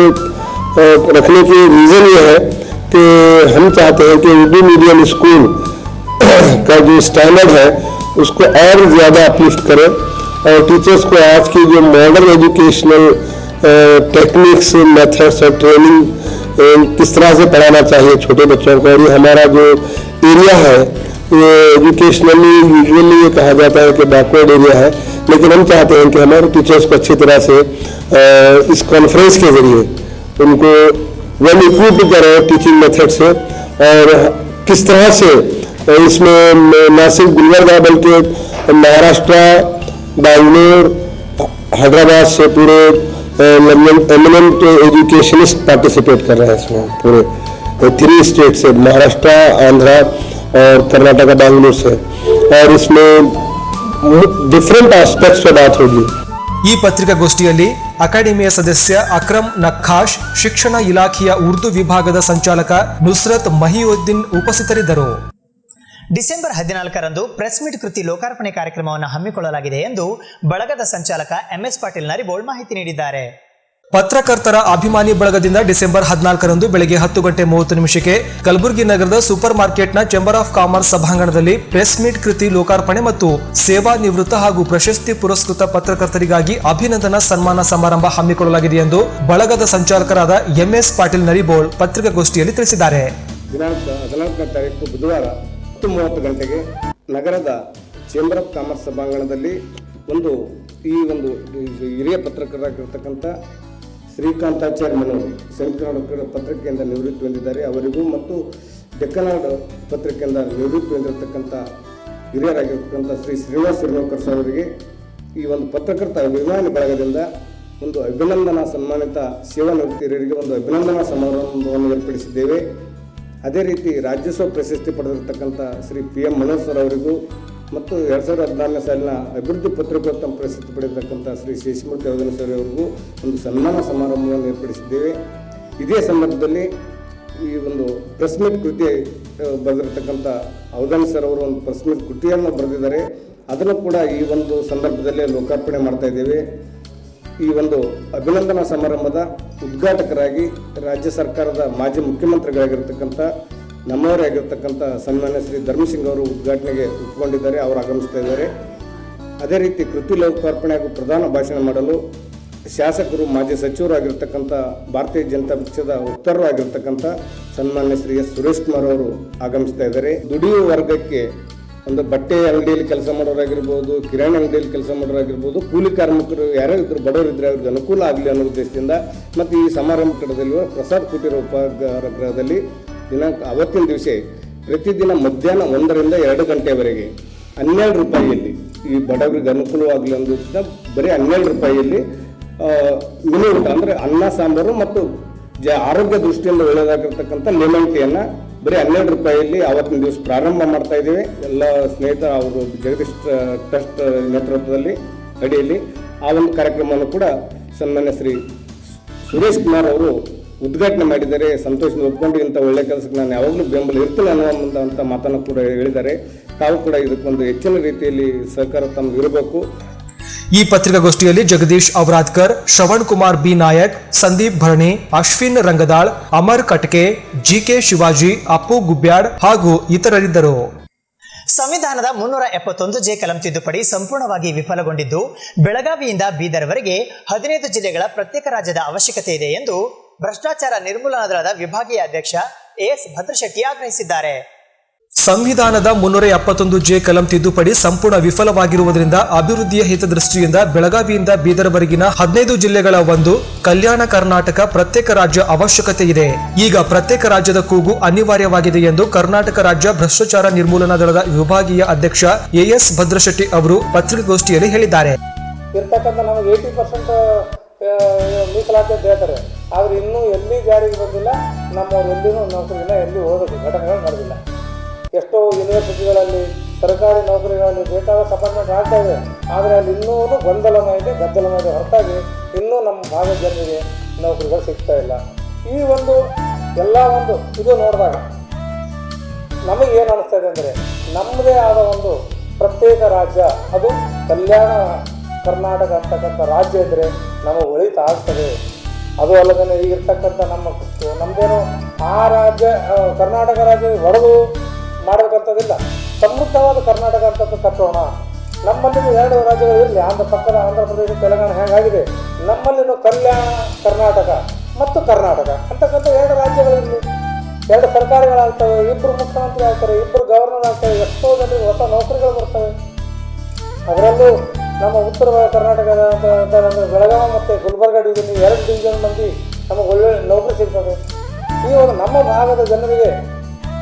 रखने की रीज़न ये है कि हम चाहते हैं कि उर्दू मीडियम स्कूल का जो स्टैंडर्ड है उसको और ज़्यादा अपलिफ्ट करें, और टीचर्स को आज की जो मॉडर्न एजुकेशनल टेक्निक्स मेथड्स और ट्रेनिंग किस तरह से पढ़ाना चाहिए छोटे बच्चों को। और ये हमारा जो एरिया है ये एजुकेशनली यूजुअली ये कहा जाता है कि बैकवर्ड एरिया है, लेकिन हम चाहते हैं कि हमारे टीचर्स को अच्छी तरह से इस कॉन्फ्रेंस के जरिए उनको वेल इक्विप्ड करें टीचिंग मेथड से, और किस तरह से इसमें न सिर्फ गुलबर्गा बल्कि महाराष्ट्र, बेंगलोर, हैदराबाद से पूरे एमिनेंट एजुकेशनिस्ट पार्टिसिपेट कर रहे हैं इसमें, पूरे 3 स्टेट से, महाराष्ट्र, आंध्र और कर्नाटका, बेंगलुरु से, और इसमें डिफरेंट एस्पेक्ट्स पे बात होगी। ಈ ಪತ್ರಿಕಾಗೋಷ್ಠಿಯಲ್ಲಿ ಅಕಾಡೆಮಿಯ ಸದಸ್ಯ ಅಕ್ರಮ್ ನಖಾಶ್, ಶಿಕ್ಷಣ ಇಲಾಖೆಯ ಉರ್ದು ವಿಭಾಗದ ಸಂಚಾಲಕ ನುಸ್ರತ್ ಮಹಿಯುದ್ದೀನ್ ಉಪಸ್ಥಿತರಿದ್ದರು. ಡಿಸೆಂಬರ್ 14ರಂದು ಪ್ರೆಸ್ ಮೀಟ್ ಕೃತಿ ಲೋಕಾರ್ಪಣೆ ಕಾರ್ಯಕ್ರಮವನ್ನು ಹಮ್ಮಿಕೊಳ್ಳಲಾಗಿದೆ ಎಂದು ಬಳಗದ ಸಂಚಾಲಕ MS ಪಾಟೀಲ್ ನರಿಬೋಳ್ ಮಾಹಿತಿ ನೀಡಿದ್ದಾರೆ. ಪತ್ರಕರ್ತರ ಅಭಿಮಾನಿ ಬಳಗದಿಂದ ಡಿಸೆಂಬರ್ 14ರಂದು ಬೆಳಗ್ಗೆ 10:30 ಕಲಬುರಗಿ ನಗರದ ಸೂಪರ್ ಮಾರ್ಕೆಟ್ನ ಚೇಂಬರ್ ಆಫ್ ಕಾಮರ್ಸ್ ಸಭಾಂಗಣದಲ್ಲಿ ಪ್ರೆಸ್ ಮೀಟ್ ಕೃತಿ ಲೋಕಾರ್ಪಣೆ ಮತ್ತು ಸೇವಾ ನಿವೃತ್ತ ಹಾಗೂ ಪ್ರಶಸ್ತಿ ಪುರಸ್ಕೃತ ಪತ್ರಕರ್ತರಿಗಾಗಿ ಅಭಿನಂದನಾ ಸನ್ಮಾನ ಸಮಾರಂಭ ಹಮ್ಮಿಕೊಳ್ಳಲಾಗಿದೆ ಎಂದು ಬಳಗದ ಸಂಚಾಲಕರಾದ MS ಪಾಟೀಲ್ ನರಿಬೋಳ್ ಪತ್ರಿಕಾಗೋಷ್ಠಿಯಲ್ಲಿ ತಿಳಿಸಿದ್ದಾರೆ. ದಿನಾಂಕ 14ನೇ ತಾರೀಕು ಬುಧವಾರ 10:30 ಗಂಟೆಗೆ ನಗರದ ಚೇಂಬರ್ ಆಫ್ ಕಾಮರ್ಸ್ ಸಭಾಂಗಣದಲ್ಲಿ ಈ ಒಂದು ಹಿರಿಯ ಪತ್ರಕರ್ತರಾಗಿರ್ತಕ್ಕಂಥ ಶ್ರೀಕಾಂತಾಚಾರ್ಯ ಮನೋಹರ್ ಸೆಂಟ್ರಲ್ ಪತ್ರಿಕೆಯಿಂದ ನಿವೃತ್ತಿ ಹೊಂದಿದ್ದಾರೆ, ಅವರಿಗೂ ಮತ್ತು ಡೆಕ್ಕನಾಡ್ ಪತ್ರಿಕೆಯಿಂದ ನಿವೃತ್ತಿ ಹೊಂದಿರತಕ್ಕಂಥ ಹಿರಿಯರಾಗಿರ್ತಕ್ಕಂಥ ಶ್ರೀ ಶ್ರೀನಿವಾಸ್ ಹಿರೇಮಕರ್ ಸರ್ ಅವರಿಗೆ ಈ ಒಂದು ಪತ್ರಕರ್ತ ಅಭಿಮಾನಿ ಬಳಗದಿಂದ ಒಂದು ಅಭಿನಂದನಾ ಸನ್ಮಾನಿತ ಸೇವಾ ನಿವೃತ್ತಿ ಹಿರಿಯರಿಗೆ ಒಂದು ಅಭಿನಂದನಾ ಸಮಾರಂಭವನ್ನು ಏರ್ಪಡಿಸಿದ್ದೇವೆ. ಅದೇ ರೀತಿ ರಾಜ್ಯೋತ್ಸವ ಪ್ರಶಸ್ತಿ ಪಡೆದಿರತಕ್ಕಂಥ ಶ್ರೀ PM ಮನೋಹರ್ ಸರ್ ಅವರಿಗೂ ಮತ್ತು 2014ನೇ ಸಾಲಿನ ಅಭಿವೃದ್ಧಿ ಪತ್ರಿಕೋತ್ತಮ ಪ್ರಶಸ್ತಿ ಪಡೆದಿರತಕ್ಕಂಥ ಶ್ರೀ ಶೇಷಮೂರ್ತಿ ಅವಧನ ಸರ್ ಅವರಿಗೂ ಒಂದು ಸನ್ಮಾನ ಸಮಾರಂಭವನ್ನು ಏರ್ಪಡಿಸಿದ್ದೇವೆ. ಇದೇ ಸಂದರ್ಭದಲ್ಲಿ ಈ ಒಂದು ಪ್ರೆಸ್ ಮೀಟ್ ಕೃತಿ ಬರೆದಿರತಕ್ಕಂಥ ಅವಧನ ಸರ್ ಅವರು ಒಂದು ಪ್ರೆಸ್ ಮೀಟ್ ಕೃತಿಯನ್ನು ಬರೆದಿದ್ದಾರೆ, ಅದನ್ನು ಕೂಡ ಈ ಒಂದು ಸಂದರ್ಭದಲ್ಲಿ ಲೋಕಾರ್ಪಣೆ ಮಾಡ್ತಾ ಇದ್ದೇವೆ. ಈ ಒಂದು ಅಭಿನಂದನಾ ಸಮಾರಂಭದ ಉದ್ಘಾಟಕರಾಗಿ ರಾಜ್ಯ ಸರ್ಕಾರದ ಮಾಜಿ ಮುಖ್ಯಮಂತ್ರಿಗಳಾಗಿರ್ತಕ್ಕಂಥ ನಮ್ಮವರೇ ಆಗಿರ್ತಕ್ಕಂಥ ಸನ್ಮಾನ್ಯ ಶ್ರೀ ಧರ್ಮಸಿಂಗ್ ಅವರು ಉದ್ಘಾಟನೆಗೆ ಒಪ್ಪಿಕೊಂಡಿದ್ದಾರೆ, ಅವರು ಆಗಮಿಸ್ತಾ ಇದ್ದಾರೆ. ಅದೇ ರೀತಿ ಕೃತಿ ಲೋಕಾರ್ಪಣೆ ಹಾಗೂ ಪ್ರಧಾನ ಭಾಷಣ ಮಾಡಲು ಶಾಸಕರು ಮಾಜಿ ಸಚಿವರು ಆಗಿರ್ತಕ್ಕಂಥ ಭಾರತೀಯ ಜನತಾ ಪಕ್ಷದ ವಕ್ತಾರರು ಆಗಿರ್ತಕ್ಕಂಥ ಸನ್ಮಾನ್ಯ ಶ್ರೀ S. ಸುರೇಶ್ ಕುಮಾರ್ ಅವರು ಆಗಮಿಸ್ತಾ ಇದ್ದಾರೆ. ದುಡಿಯುವ ವರ್ಗಕ್ಕೆ ಒಂದು ಬಟ್ಟೆ ಅಂಗಡಿಯಲ್ಲಿ ಕೆಲಸ ಮಾಡೋರಾಗಿರ್ಬೋದು, ಕಿರಾಣಿ ಅಂಗಡಿಯಲ್ಲಿ ಕೆಲಸ ಮಾಡೋರಾಗಿರ್ಬೋದು, ಕೂಲಿ ಕಾರ್ಮಿಕರು ಯಾರೇ ಇದ್ರು ಬಡವರಿದ್ದರೆ ಅವ್ರಿಗೆ ಅನುಕೂಲ ಆಗಲಿ ಅನ್ನೋ ಉದ್ದೇಶದಿಂದ ಮತ್ತು ಈ ಸಮಾರಂಭ ಕಡದಲ್ಲಿರುವ ಪ್ರಸಾದ್ ಕುಟೀರ ಉಪಹಾರಗೃಹದಲ್ಲಿ ಅವತ್ತಿನ ದಿವಸ ಪ್ರತಿದಿನ ಮಧ್ಯಾಹ್ನ 1ರಿಂದ 2 ಗಂಟೆವರೆಗೆ 12 ರೂಪಾಯಿಯಲ್ಲಿ ಈ ಬಡವರಿಗೆ ಅನುಕೂಲವಾಗಲಿ ಅನ್ನೋದ್ರಿಂದ ಬರೀ 12 ರೂಪಾಯಿಯಲ್ಲಿ ಮಿನಿ ಊಟ ಅಂದರೆ ಅನ್ನ ಸಾಂಬಾರು ಮತ್ತು ಆರೋಗ್ಯ ದೃಷ್ಟಿಯಿಂದ ಒಳ್ಳೆಯದಾಗಿರ್ತಕ್ಕಂಥ ಲೆಮನ್ ಟೀಯನ್ನು ಬರೀ 12 ರೂಪಾಯಿಯಲ್ಲಿ ಆವತ್ತಿನ ದಿವಸ ಪ್ರಾರಂಭ ಮಾಡ್ತಾ ಇದ್ದೇವೆ. ಎಲ್ಲ ಸ್ನೇಹಿತರ ಅವರು ಜಗದೀಶ್ ಟ್ರಸ್ಟ್ ನೇತೃತ್ವದಲ್ಲಿ ಅಡಿಯಲ್ಲಿ ಆ ಒಂದು ಕಾರ್ಯಕ್ರಮವನ್ನು ಕೂಡ ಸನ್ಮಾನ್ಯ ಶ್ರೀ ಸುರೇಶ್ ಕುಮಾರ್ ಅವರು ಉದ್ಘಾಟನೆ ಮಾಡಿದ್ದಾರೆ. ಸಂತೋಷದಿಂದ ಒಪ್ಕೊಂಡು ಇಂಥ ಒಳ್ಳೆಯ ಕೆಲಸಕ್ಕೆ ನಾನು ಯಾವಾಗಲೂ ಬೆಂಬಲ ಇರ್ತೇನೆ ಅನ್ನುವಂಥ ಮಾತನ್ನು ಕೂಡ ಹೇಳಿದ್ದಾರೆ. ತಾವು ಕೂಡ ಇದಕ್ಕೊಂದು ಹೆಚ್ಚಿನ ರೀತಿಯಲ್ಲಿ ಸಹಕಾರ ತಮ್ಗೆ ಇರಬೇಕು. ಈ ಪತ್ರಿಕಾಗೋಷ್ಠಿಯಲ್ಲಿ ಜಗದೀಶ್ ಔರಾದ್ಕರ್, ಶ್ರವಣ್ ಕುಮಾರ್ ಬಿ ನಾಯಕ್, ಸಂದೀಪ್ ಭರಣಿ, ಅಶ್ವಿನ್ ರಂಗದಾಳ್, ಅಮರ್ ಕಟ್ಕೆ, GK ಶಿವಾಜಿ, ಅಪ್ಪು ಗುಬ್ಯಾಡ್ ಹಾಗೂ ಇತರರಿದ್ದರು. ಸಂವಿಧಾನದ 371J ಕಲಂ ತಿದ್ದುಪಡಿ ಸಂಪೂರ್ಣವಾಗಿ ವಿಫಲಗೊಂಡಿದ್ದು ಬೆಳಗಾವಿಯಿಂದ ಬೀದರ್ವರೆಗೆ 15 ಜಿಲ್ಲೆಗಳ ಪ್ರತ್ಯೇಕ ರಾಜ್ಯದ ಅವಶ್ಯಕತೆ ಇದೆ ಎಂದು ಭ್ರಷ್ಟಾಚಾರ ನಿರ್ಮೂಲನಾ ದಳದ ವಿಭಾಗೀಯ ಅಧ್ಯಕ್ಷ AS ಭದ್ರಶೆಟ್ಟಿ ಆಗ್ರಹಿಸಿದ್ದಾರೆ. ಸಂವಿಧಾನದ 371 ಕಲಂ ತಿದ್ದುಪಡಿ ಸಂಪೂರ್ಣ ವಿಫಲವಾಗಿರುವುದರಿಂದ ಅಭಿವೃದ್ಧಿಯ ಹಿತದೃಷ್ಟಿಯಿಂದ ಬೆಳಗಾವಿಯಿಂದ ಬೀದರ್ವರೆಗಿನ 15 ಜಿಲ್ಲೆಗಳ ಒಂದು ಕಲ್ಯಾಣ ಕರ್ನಾಟಕ ಪ್ರತ್ಯೇಕ ರಾಜ್ಯ ಅವಶ್ಯಕತೆ ಇದೆ. ಈಗ ಪ್ರತ್ಯೇಕ ರಾಜ್ಯದ ಕೂಗು ಅನಿವಾರ್ಯವಾಗಿದೆ ಎಂದು ಕರ್ನಾಟಕ ರಾಜ್ಯ ಭ್ರಷ್ಟಾಚಾರ ನಿರ್ಮೂಲನಾ ದಳದ ವಿಭಾಗೀಯ ಅಧ್ಯಕ್ಷ ಎಎಸ್ ಭದ್ರಶೆಟ್ಟಿ ಅವರು ಪತ್ರಿಕಾಗೋಷ್ಠಿಯಲ್ಲಿ ಹೇಳಿದ್ದಾರೆ. ಇರ್ತಕ್ಕಂಥ ನಮಗೆ 80% ಮೀಸಲಾತಿ ಅಂತ ಹೇಳ್ತಾರೆ, ಆದರೆ ಇನ್ನೂ ಎಲ್ಲಿ ಜಾರಿಗೆ ಬಂದಿಲ್ಲ. ನಮ್ಮವ್ರು ಎಲ್ಲಿನೂ ನೌಕರಿನ ಎಲ್ಲಿ ಹೋಗೋದು ಘಟನೆಗಳು ನಡೆದಿಲ್ಲ. ಎಷ್ಟೋ ಯೂನಿವರ್ಸಿಟಿಗಳಲ್ಲಿ ಸರ್ಕಾರಿ ನೌಕರಿಗಳಲ್ಲಿ ಬೇಕಾದಷ್ಟು ಅಪಾಯಿಂಟ್ಮೆಂಟ್ ಆಗ್ತಾ ಇದೆ, ಆದರೆ ಅಲ್ಲಿ ಇನ್ನೂ ಗೊಂದಲಮ ಇದೆ, ಗದ್ದಲಮ ಇದೆ ಹೊರತಾಗಿ ಇನ್ನೂ ನಮ್ಮ ಭಾಗದ ಜನರಿಗೆ ನೌಕರಿಗಳು ಸಿಗ್ತಾ ಇಲ್ಲ. ಈ ಒಂದು ಎಲ್ಲ ಒಂದು ಇದು ನೋಡಿದಾಗ ನಮಗೆ ಏನು ಅನ್ನಿಸ್ತಾ ಇದೆ ಅಂದರೆ, ನಮ್ಮದೇ ಆದ ಒಂದು ಪ್ರತ್ಯೇಕ ರಾಜ್ಯ, ಅದು ಕಲ್ಯಾಣ ಕರ್ನಾಟಕ ಅಂತಕ್ಕಂಥ ರಾಜ್ಯ ಇದ್ದರೆ ನಮಗೆ ಒಳಿತ ಆಗ್ತದೆ. ಅದು ಅಲ್ಲದೇ ಈಗಿರ್ತಕ್ಕಂಥ ನಮ್ಮದೇನು ಆ ರಾಜ್ಯ ಕರ್ನಾಟಕ ರಾಜ್ಯ ಹೊಡೆದು ಮಾಡಬೇಕಂತದಿಲ್ಲ. ಸಮೃದ್ಧವಾದ ಕರ್ನಾಟಕ ಅಂತದ್ದು ಕಟ್ಟೋಣ. ನಮ್ಮಲ್ಲಿ 2 ರಾಜ್ಯಗಳು ಇರಲಿ, ಪಕ್ಕದ ಆಂಧ್ರ ಪ್ರದೇಶ ತೆಲಂಗಾಣ ಹೇಗಾಗಿದೆ, ನಮ್ಮಲ್ಲಿನೂ ಕಲ್ಯಾಣ ಕರ್ನಾಟಕ ಮತ್ತು ಕರ್ನಾಟಕ ಅಂತಕ್ಕಂಥ 2 ರಾಜ್ಯಗಳಿರಲಿ. 2 ಸರ್ಕಾರಗಳಾಗ್ತವೆ, 2 ಮುಖ್ಯಮಂತ್ರಿ ಆಗ್ತಾರೆ, 2 ಗವರ್ನರ್ ಆಗ್ತವೆ, ಎಷ್ಟೋ ಜನರಿಗೆ ಹೊಸ ನೌಕರಿಗಳು ಬರ್ತವೆ. ಅದರಲ್ಲೂ ನಮ್ಮ ಉತ್ತರ ಕರ್ನಾಟಕದ ಬೆಳಗಾವಿ ಮತ್ತು ಗುಲ್ಬರ್ಗ ಡಿವಿಷನ್ 2 ಡಿವಿಷನ್ ಮಂದಿ ನಮಗೆ ಒಳ್ಳೆ ನೌಕರಿ ಸಿಗ್ತದೆ. ಈ ಒಂದು ನಮ್ಮ ಭಾಗದ ಜನರಿಗೆ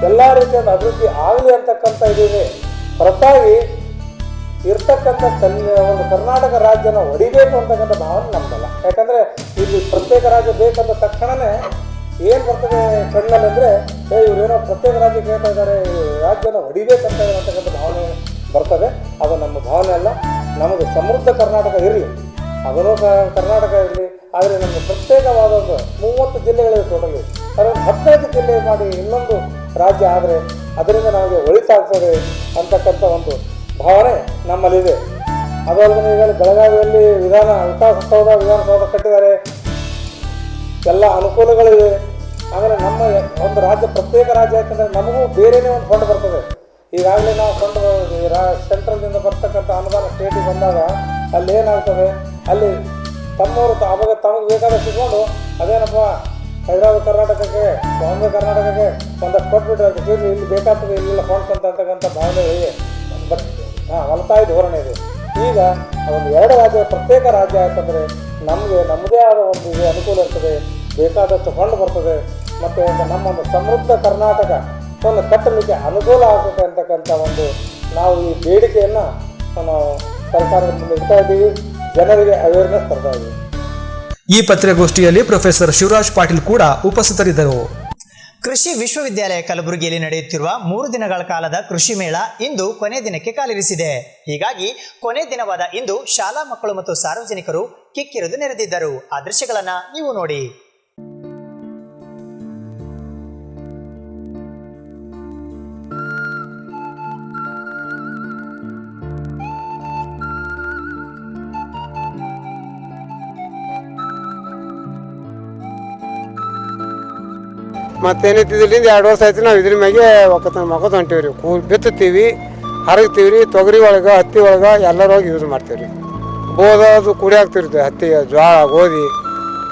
ಎಲ್ಲ ರೀತಿಯಾದ ಅಭಿವೃದ್ಧಿ ಆಗಲಿ ಅಂತಕ್ಕಂಥ ಇದಿದೆ ಹೊರತಾಗಿ ಇರ್ತಕ್ಕಂಥ ಒಂದು ಕರ್ನಾಟಕ ರಾಜ್ಯನ ಹೊಡಿಬೇಕು ಅಂತಕ್ಕಂಥ ಭಾವನೆ ನಮ್ಮದಲ್ಲ. ಯಾಕಂದರೆ ಇಲ್ಲಿ ಪ್ರತ್ಯೇಕ ರಾಜ್ಯ ಬೇಕಂದ ತಕ್ಷಣವೇ ಏನು ಬರ್ತದೆ ಕಣ್ಣಲ್ಲಿ ಅಂದರೆ, ಇವರೇನೋ ಪ್ರತ್ಯೇಕ ರಾಜ್ಯ ಕೇಳ್ತಾ ಇದ್ದಾರೆ, ರಾಜ್ಯನ ಹೊಡಿಬೇಕಂತ ಅಂತಕ್ಕಂಥ ಭಾವನೆ ಬರ್ತದೆ. ಅದು ನಮ್ಮ ಭಾವನೆ ಅಲ್ಲ. ನಮಗೆ ಸಮೃದ್ಧ ಕರ್ನಾಟಕ ಇರಲಿ, ಅದನ್ನು ಕರ್ನಾಟಕ ಇರಲಿ, ಆದರೆ ನಮಗೆ ಪ್ರತ್ಯೇಕವಾದ 30 ಜಿಲ್ಲೆಗಳಿವೆ ಟೋಟಲಿ. ಅದನ್ನು 15 ಜಿಲ್ಲೆ ಮಾಡಿ ಇನ್ನೊಂದು ರಾಜ್ಯ ಆದರೆ ಅದರಿಂದ ನಮಗೆ ಒಳಿತಾಗ್ತದೆ ಅಂತಕ್ಕಂಥ ಒಂದು ಭಾವನೆ ನಮ್ಮಲ್ಲಿದೆ. ಅದಲ್ಲದೆ ಈಗ ಬೆಳಗಾವಿಯಲ್ಲಿ ವಿಧಾನಸೌಧ ಕಟ್ಟಿದ್ದಾರೆ, ಎಲ್ಲ ಅನುಕೂಲಗಳಿವೆ. ಆಮೇಲೆ ನಮ್ಮ ಒಂದು ರಾಜ್ಯ ಪ್ರತ್ಯೇಕ ರಾಜ್ಯ ಯಾಕಂದರೆ ನಮಗೂ ಬೇರೆಯೇ ಒಂದು ಫಂಡ್ ಬರ್ತದೆ. ಈಗಾಗಲೇ ನಾವು ಫಂಡ್ ಸೆಂಟ್ರಲ್ನಿಂದ ಬರ್ತಕ್ಕಂಥ ಅನುದಾನ ಸ್ಟೇಟಿಗೆ ಬಂದಾಗ ಅಲ್ಲಿ ಏನಾಗ್ತದೆ, ಅಲ್ಲಿ ತಮ್ಮವರು ಅವಾಗ ತಮಗೆ ಬೇಕಾದಷ್ಟು ಇಟ್ಕೊಂಡು ಅದೇನಪ್ಪ ಹೈದರಾಬಾದ್ ಕರ್ನಾಟಕಕ್ಕೆ, ಬಾಂಬೆ ಕರ್ನಾಟಕಕ್ಕೆ ಒಂದಷ್ಟು ಕೊಟ್ಬಿಟ್ಟು ಇಲ್ಲಿ ಬೇಕಾಗ್ತದೆ, ಇಲ್ಲಿಲ್ಲ ಫಂಡ್ಸ್ ಅಂತಕ್ಕಂಥ ಭಾವನೆಗಳಿವೆ. ಬಟ್ ಹೊಲತಾಯಿ ಧೋರಣೆ ಇದೆ. ಈಗ ಒಂದು 2 ರಾಜ್ಯ ಪ್ರತ್ಯೇಕ ರಾಜ್ಯ ಯಾಕಂದರೆ ನಮಗೆ ನಮ್ಮದೇ ಆದ ಒಂದು ಇದು ಅನುಕೂಲ ಇರ್ತದೆ, ಬೇಕಾದಷ್ಟು ಫಂಡ್ ಬರ್ತದೆ, ಮತ್ತು ನಮ್ಮ ಒಂದು ಸಮೃದ್ಧ ಕರ್ನಾಟಕ ಒಂದು ಕಟ್ಟಲಿಕ್ಕೆ ಅನುಕೂಲ ಆಗ್ತದೆ ಅಂತಕ್ಕಂಥ ಒಂದು ನಾವು ಈ ಬೇಡಿಕೆಯನ್ನು ನಾವು ಸರ್ಕಾರದ ಮುಂದೆ ಇಡ್ತಾ ಇದ್ದೀವಿ, ಜನರಿಗೆ ಅವೇರ್ನೆಸ್ ತರ್ತಾ ಇದ್ದೀವಿ. ಈ ಪತ್ರಿಕಾಗೋಷ್ಠಿಯಲ್ಲಿ ಪ್ರೊಫೆಸರ್ ಶಿವರಾಜ್ ಪಾಟೀಲ್ ಕೂಡ ಉಪಸ್ಥಿತರಿದ್ದರು. ಕೃಷಿ ವಿಶ್ವವಿದ್ಯಾಲಯ ಕಲಬುರಗಿಯಲ್ಲಿ ನಡೆಯುತ್ತಿರುವ 3 ದಿನಗಳ ಕಾಲದ ಕೃಷಿ ಮೇಳ ಇಂದು ಕೊನೆ ದಿನಕ್ಕೆ ಕಾಲಿರಿಸಿದೆ. ಹೀಗಾಗಿ ಕೊನೆ ದಿನವಾದ ಇಂದು ಶಾಲಾ ಮಕ್ಕಳು ಮತ್ತು ಸಾರ್ವಜನಿಕರು ಕಿಕ್ಕಿರಿದು ನೆರೆದಿದ್ದರು. ಆ ದೃಶ್ಯಗಳನ್ನ ನೀವು ನೋಡಿ. ಮತ್ತೇನೈತಿ ಇದ್ರಿಂದ 2 ವರ್ಷ ಆಯ್ತು ನಾವು ಇದ್ರ ಮ್ಯಾಗೆ ಮಕ್ಕ ಹೊಂಟೀವಿ ರೀ. ಬಿತ್ತುತ್ತೀವಿ, ಹರಗ್ತೀವಿ ರೀ, ತೊಗರಿ ಒಳಗೆ ಹತ್ತಿ ಒಳಗೆ ಎಲ್ಲರೊಳಗೆ ಯೂಸ್ ಮಾಡ್ತೀವಿ ರೀ. ಬೋದದು ಕುಡಿ ಹಾಕ್ತಿರ್ತೀವಿ, ಹತ್ತಿ ಜೋಳ ಗೋಧಿ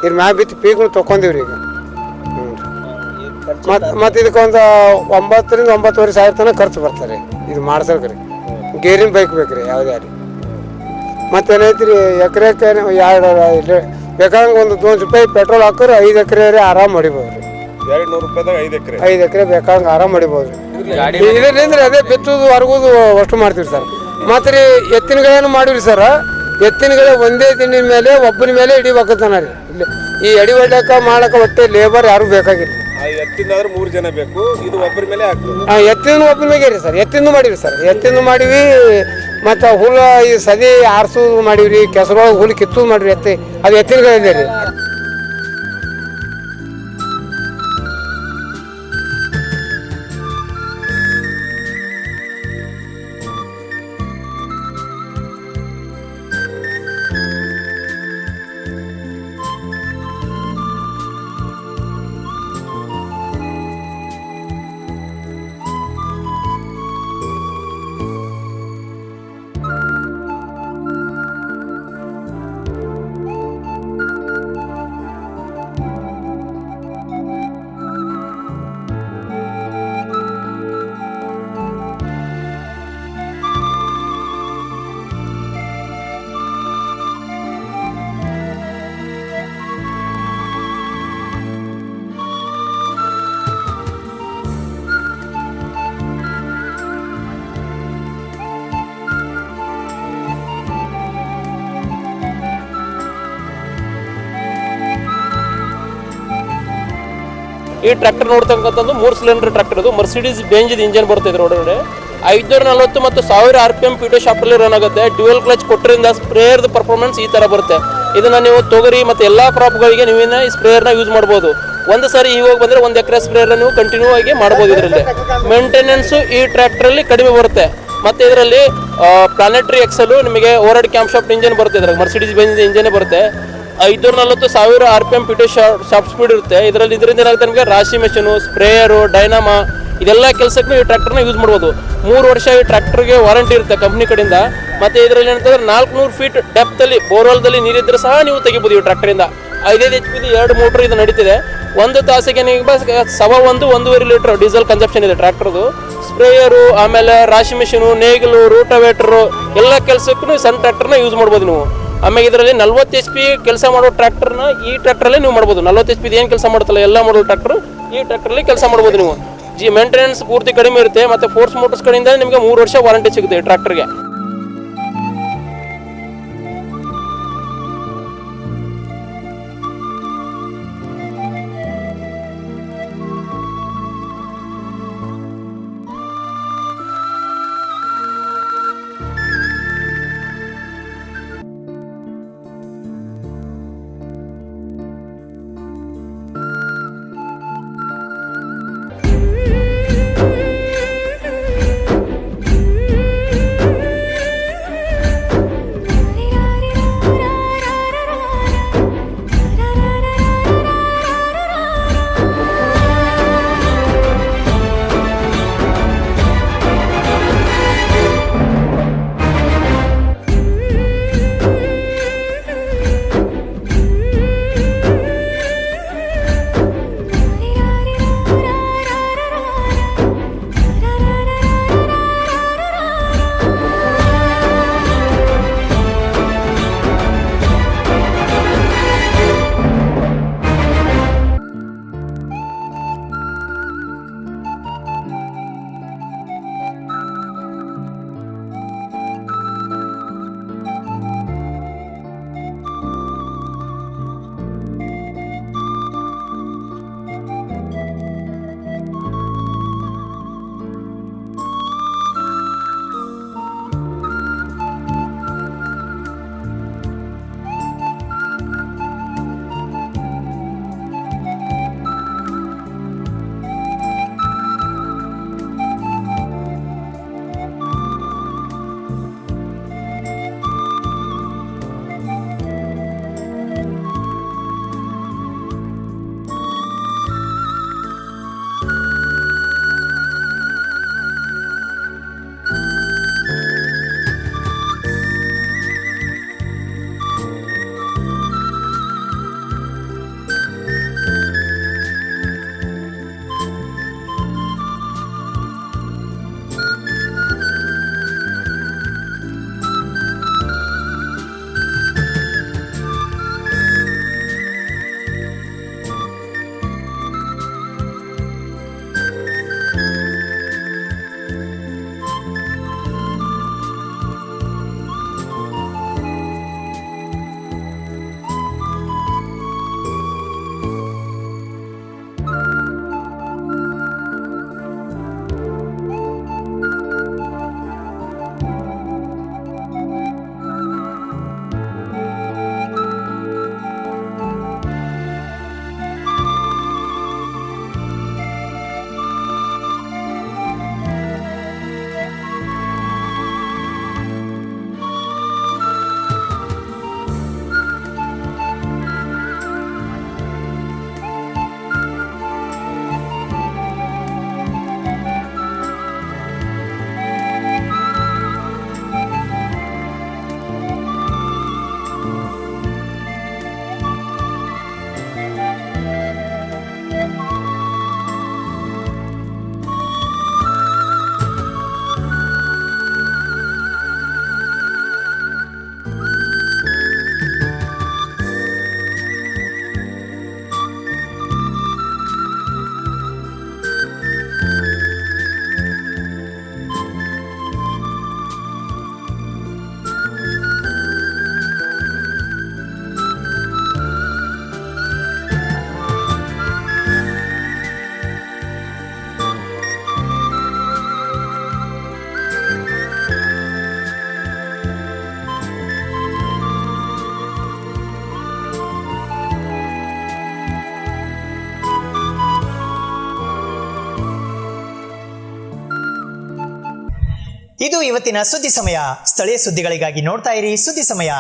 ಇದ್ರ ಮ್ಯಾಗ ಬಿತ್ತು ಪೀಕ್ನು ತೊಗೊಂಡಿವಿ ರೀ ಈಗ. ಮತ್ತು ಇದಕ್ಕೊಂದು 9 ರಿಂದ 9.5 ಸಾವಿರ ತನಕ ಖರ್ಚು ಬರ್ತಾರೆ ಇದು ಮಾಡ್ಸೋಕೆ ರೀ. ಗೇರಿನ ಬೈಕ್ ಬೇಕು ರೀ ಯಾವುದೇ ರೀ. ಮತ್ತೇನೈತಿ ರೀ, ಎಕರೆಕ್ಕೆ 2 ಬೇಕಾದಂಗೆ ಒಂದು 200 ರೂಪಾಯಿ ಪೆಟ್ರೋಲ್ ಹಾಕಿದ್ರೆ 5 ಎಕರೆ ರೀ ಆರಾಮ್ ಹೊಡಿಬೋದು ರೀ. 200 ರೂಪಾಯಿದಾಗ 5 ಎಕರೆ ಬೇಕಾದಂಗೆ ಆರಾಮ್ ಹೊಡಿಬೋದು ರೀ. ಇದರಿಂದ ಅದೇ ಬಿತ್ತುದು ಹೊರಗುದು ಅಷ್ಟು ಮಾಡ್ತೀವಿ ಸರ್. ಮತ್ತು ರೀ ಎತ್ತಿನಗಳೇನು ಮಾಡಿರಿ ಸರ್, ಎತ್ತಿನಗಳೇ ಒಂದೇ ತಿಂಡಿನ ಮೇಲೆ ಒಬ್ಬನ ಮೇಲೆ ಇಡೀ ಒಕ್ಕತಾನ ರೀ. ಇಲ್ಲಿ ಈ ಎಡಿ ಹೊಡ್ಯಾಕ ಮಾಡಕ್ಕೆ ಒಟ್ಟೆ ಲೇಬರ್ ಯಾರು ಬೇಕಾಗಿಲ್ಲ. ಎತ್ತಿಂದಾದ್ರೆ 3 ಜನ ಬೇಕು, ಇದು ಒಬ್ಬರ ಮೇಲೆ ಆಗ್ತದೆ. ಎತ್ತಿನ ಒಬ್ಬನ ಮೇಲೆ ರೀ ಸರ್, ಎತ್ತಿಂದು ಮಾಡಿವಿ ಸರ್, ಎತ್ತಿಂದು ಮಾಡಿವಿ. ಮತ್ತು ಹುಲ್ಲ ಈ ಸದಿ ಆರಿಸೋದು ಮಾಡಿವ್ರಿ, ಕೆಸರೊಳಗೆ ಹುಲ್ಲು ಕಿತ್ತೋದು ಮಾಡಿರಿ. ಅದು ಎತ್ತಿನಗಳಿದೆ ರೀ. ಈ ಟ್ರ್ಯಾಕ್ಟರ್ ನೋಡ್ತಕ್ಕಂಥದ್ದು 3 ಸಿಲಿಂಡರ್ ಟ್ರ್ಯಾಕ್ಟರ್. ಅದು ಮರ್ಸಿಡೀಸ್ ಬೆಂಜ್ ಇಂಜಿನ್ ಬರುತ್ತೆ ಇದ್ರ ಒಳಗಡೆ. 540 ಮತ್ತು 1000 RPM ಪಿಟೋ ಶಾಫ್ಟಲ್ಲಿ ರನ್ ಆಗುತ್ತೆ. ಡ್ಯುಯಲ್ ಕ್ಲಚ್ ಕೊಟ್ಟರಿಂದ ಸ್ಪ್ರೇಯರ್ದು ಪರ್ಫಾರ್ಮೆನ್ಸ್ ಈ ಥರ ಬರುತ್ತೆ. ಇದನ್ನು ನೀವು ತೊಗರಿ ಮತ್ತು ಎಲ್ಲ ಕ್ರಾಪ್ಗಳಿಗೆ ನೀವೇನ ಈ ಸ್ಪ್ರೇಯರ್ನ ಯೂಸ್ ಮಾಡ್ಬೋದು. ಒಂದು ಸಾರಿ ಇವಾಗ ಬಂದರೆ 1 ಎಕರೆ ಸ್ಪ್ರೇಯರ್ನ ನೀವು ಕಂಟಿನ್ಯೂ ಆಗಿ ಮಾಡ್ಬೋದು. ಇದರಲ್ಲಿ ಮೇಂಟೆನೆನ್ಸು ಈ ಟ್ರ್ಯಾಕ್ಟ್ರಲ್ಲಿ ಕಡಿಮೆ ಬರುತ್ತೆ. ಮತ್ತು ಇದರಲ್ಲಿ ಪ್ಲಾನೆಟರಿ ಎಕ್ಸಲು ನಿಮಗೆ ಓವರ್ಹೆಡ್ ಕ್ಯಾಂಪ್ ಶಾಫ್ಟ್ ಇಂಜಿನ್ ಬರುತ್ತೆ. ಇದ್ರಾಗ ಮರ್ಸಿಡೀಸ್ ಬೆಂಜ್ ಇಂಜಿನ್ ಬರುತ್ತೆ. 540 RPM ಪಿಟೋ ಶಾಫ್ಟ್ ಸ್ಪೀಡ್ ಇರುತ್ತೆ. ಇದರಿಂದ ಏನಾಗುತ್ತೆ ನಿಮಗೆ ರಾಶಿ ಮೆಷಿನು, ಸ್ಪ್ರೇಯರು, ಡೈನಾಮಾ ಇದೆಲ್ಲ ಕೆಲಸಕ್ಕೂ ಈ ಟ್ರ್ಯಾಕ್ಟರ್ನ ಯೂಸ್ ಮಾಡ್ಬೋದು. 3 ವರ್ಷ ಈ ಟ್ರ್ಯಾಕ್ಟರ್ಗೆ ವಾರಂಟಿ ಇರುತ್ತೆ ಕಂಪ್ನಿ ಕಡೆಯಿಂದ. ಮತ್ತು ಇದರಲ್ಲಿ ಏನಂತಂದ್ರೆ 400 ಫೀಟ್ ಡೆಪ್ತಲ್ಲಿ ಬೋರ್ವೆಲ್ದಲ್ಲಿ ನೀರಿದ್ರೆ ಸಹ ನೀವು ತೆಗಿಬೋದು ಈ ಟ್ರ್ಯಾಕ್ಟರಿಂದ. 5 HP 2 ಮೋಟ್ರ್ ಇದು ನಡೀತಿದೆ. 1 ತಾಸಿಗೆ ನಿಮಗೆ 1.5 ಲೀಟರ್ ಡೀಸೆಲ್ ಕನ್ಸಪ್ಷನ್ ಇದೆ ಟ್ರ್ಯಾಕ್ಟರ್ದು. ಸ್ಪ್ರೇಯರು, ಆಮೇಲೆ ರಾಶಿ ಮೆಷಿನು, ನೇಗಿಲು, ರೂಟವೇಟ್ರು ಎಲ್ಲ ಕೆಲಸಕ್ಕೂ ಸಣ್ಣ ಟ್ರ್ಯಾಕ್ಟರ್ನ ಯೂಸ್ ಮಾಡ್ಬೋದು ನೀವು. ಆಮೇಲೆ ಇದರಲ್ಲಿ 40 HP ಕೆಲಸ ಮಾಡೋ ಟ್ರ್ಯಾಕ್ಟರ್ನ ಈ ಟ್ರ್ಯಾಕ್ಟರಲ್ಲೇ ನೀವು ಮಾಡ್ಬೋದು. 40 HP ಏನು ಕೆಲಸ ಮಾಡುತ್ತಲ್ಲ ಎಲ್ಲ ಮಾಡೋ ಟ್ರ್ಯಾಕ್ಟರ್ ಈ ಟ್ರ್ಯಾಕ್ಟರಲ್ಲಿ ಕೆಲಸ ಮಾಡ್ಬೋದು ನೀವು. ಮೇಂಟೆನೆನ್ಸ್ ಪೂರ್ತಿ ಕಡಿಮೆ ಇರುತ್ತೆ. ಮತ್ತು ಫೋರ್ಸ್ ಮೋಟರ್ಸ್ ಕಡೆಯಿಂದ ನಿಮಗೆ 3 ವರ್ಷ ವಾರಂಟಿ ಸಿಗುತ್ತೆ ಈ ಟ್ರ್ಯಾಕ್ಟರ್ಗೆ. ಇದು ಇವತ್ತಿನ ಸುದ್ದಿ ಸಮಯ. ಸ್ಥಳೀಯ ಸುದ್ದಿಗಳಿಗಾಗಿ ನೋಡ್ತಾ ಇರಿ ಸುದ್ದಿ ಸಮಯ.